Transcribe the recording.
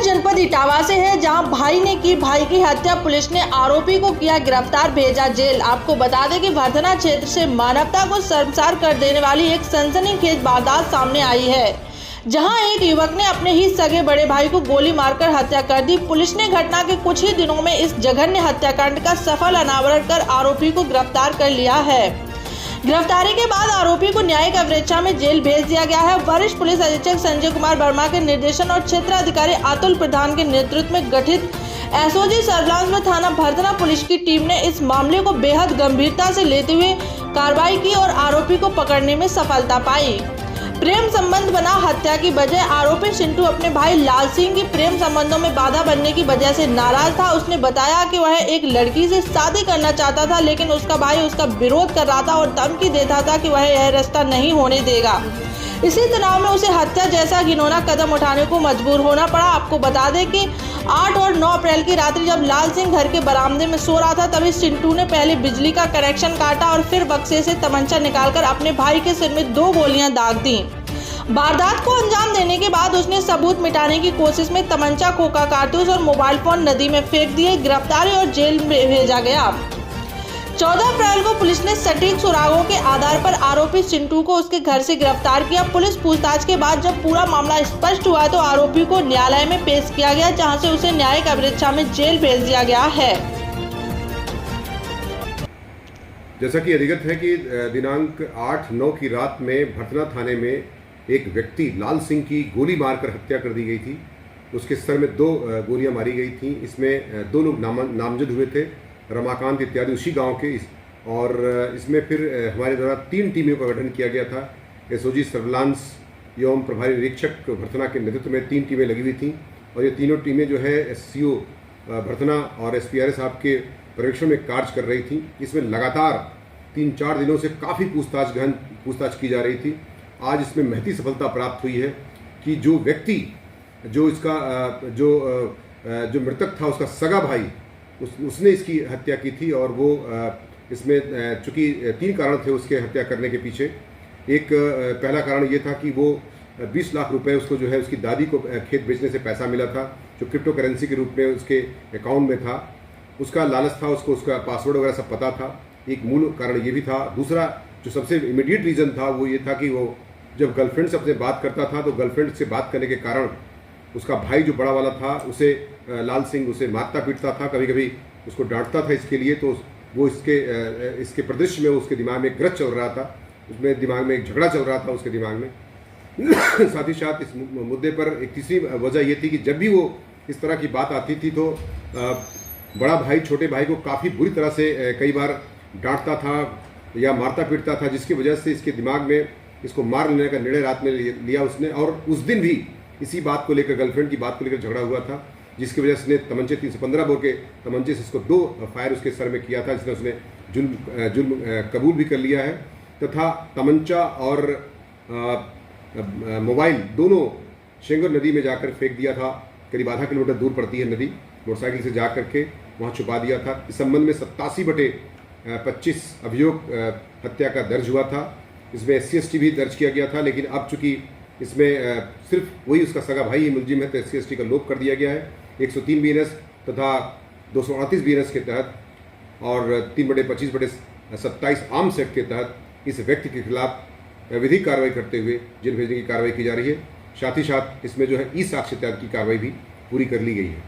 जनपद इटावा से है, जहां भाई ने की भाई की हत्या। पुलिस ने आरोपी को किया गिरफ्तार, भेजा जेल। आपको बता दें कि वर्धना क्षेत्र से मानवता को शर्मसार कर देने वाली एक सनसनीखेज वारदात सामने आई है, जहां एक युवक ने अपने ही सगे बड़े भाई को गोली मारकर हत्या कर दी। पुलिस ने घटना के कुछ ही दिनों में इस जघन्य हत्याकांड का सफल अनावरण कर आरोपी को गिरफ्तार कर लिया है। गिरफ्तारी के बाद आरोपी को न्यायिक अवरेक्षण में जेल भेज दिया गया है। वरिष्ठ पुलिस अधीक्षक संजय कुमार वर्मा के निर्देशन और क्षेत्राधिकारी अतुल प्रधान के नेतृत्व में गठित एसओजी सर्विलांस में थाना वर्धना पुलिस की टीम ने इस मामले को बेहद गंभीरता से लेते हुए कार्रवाई की और आरोपी को पकड़ने में सफलता पाई। प्रेम संबंध बना हत्या की वजह। आरोपी चिंटू अपने भाई लाल सिंह की प्रेम संबंधों में बाधा बनने की वजह से नाराज था। उसने बताया कि वह एक लड़की से शादी करना चाहता था, लेकिन उसका भाई उसका विरोध कर रहा था और धमकी देता था कि वह यह रिश्ता नहीं होने देगा। इसी तनाव में उसे हत्या जैसा घिनौना कदम उठाने को मजबूर होना पड़ा। आपको बता दें कि 8 और 9 अप्रैल की रात्रि जब लाल सिंह घर के बरामदे में सो रहा था, तभी चिंटू ने पहले बिजली का कनेक्शन काटा और फिर बक्से से तमंचा निकालकर अपने भाई के सिर में 2 गोलियां दाग दी। वारदात को अंजाम देने के बाद उसने सबूत मिटाने की कोशिश में तमंचा, खोखा कारतूस और मोबाइल फोन नदी में फेंक दिए। गिरफ्तारी और जेल में भेजा गया। 14 अप्रैल को पुलिस ने सटीक सुरागों के आधार पर आरोपी चिंटू को उसके घर से गिरफ्तार किया। पुलिस पूछताछ के बाद जब पूरा मामला स्पष्ट हुआ तो आरोपी को न्यायालय में पेश किया गया, जहां से उसे न्यायिक अवरेक्षण में जेल भेज दिया गया है। जैसा कि अधिगत है कि दिनांक 8-9 की रात में भरतना थाने में एक व्यक्ति लाल सिंह की गोली मारकर हत्या कर दी गई थी। उसके सर में 2 गोलियां मारी गई थीं। इसमें 2 लोग नामजद हुए थे, रमाकांत इत्यादि उसी गांव के। और इसमें फिर हमारे द्वारा 3 टीमों का गठन किया गया था। एसओजी सर्विलांस एवं प्रभारी निरीक्षक भरतना के नेतृत्व में 3 टीमें लगी हुई थीं और ये तीनों टीमें जो है एससीओ भरतना और एसपीआरए साहब के पर्यवेक्षण में कार्य कर रही थी। इसमें लगातार 3-4 दिनों से काफ़ी गहन पूछताछ की जा रही थी। आज इसमें महती सफलता प्राप्त हुई है कि जो व्यक्ति जो मृतक था, उसका सगा भाई, उसने इसकी हत्या की थी। और वो इसमें चूंकि 3 कारण थे उसके हत्या करने के पीछे। एक पहला कारण ये था कि वो 20 लाख रुपए उसको जो है उसकी दादी को खेत बेचने से पैसा मिला था, जो क्रिप्टो करेंसी के रूप में उसके अकाउंट में था। उसका लालच था, उसको उसका पासवर्ड वगैरह सब पता था। एक मूल कारण ये भी था। दूसरा जो सबसे इमीडिएट रीज़न था वो ये था कि वो जब गर्लफ्रेंड से अपने बात करता था तो गर्लफ्रेंड से बात करने के कारण उसका भाई जो बड़ा वाला था उसे लाल सिंह उसे मारता पीटता था, कभी कभी उसको डांटता था इसके लिए। तो वो इसके परिदृश्य में उसके दिमाग में एक ग्रज चल रहा था, उसमें दिमाग में एक झगड़ा चल रहा था उसके दिमाग में। साथ ही साथ इस मुद्दे पर एक तीसरी वजह ये थी कि जब भी वो इस तरह की बात आती थी तो बड़ा भाई छोटे भाई को काफ़ी बुरी तरह से कई बार डांटता था या मारता पीटता था, जिसकी वजह से इसके दिमाग में इसको मार लेने का निर्णय रात में लिया उसने। और उस दिन भी इसी बात को लेकर, गर्लफ्रेंड की बात को लेकर झगड़ा हुआ था, जिसकी वजह से उसने तमंचे 315 बोर के तमंचे से इसको 2 फायर उसके सर में किया था, जिसने उसने जुल्म कबूल भी कर लिया है। तथा तमंचा और मोबाइल दोनों शेंगर नदी में जाकर फेंक दिया था। करीब आधा किलोमीटर दूर पड़ती है नदी, मोटरसाइकिल से जा करके वहाँ छुपा दिया था। इस संबंध में 87/25 अभियोग हत्या का दर्ज हुआ था। इसमें SC/ST भी दर्ज किया गया था, लेकिन अब चूंकि इसमें सिर्फ वही उसका सगा भाई ही मुलजिम है तो SC/ST का लोप कर दिया गया है। 103 BNS तथा 238 BNS के तहत और 3/25/27 आर्म्स एक्ट के तहत इस व्यक्ति के खिलाफ विधिक कार्रवाई करते हुए जेल भेजने की कार्रवाई की जा रही है। साथ ही साथ इसमें जो है ई साक्ष्य इत्यादि की कार्रवाई भी पूरी कर ली गई है।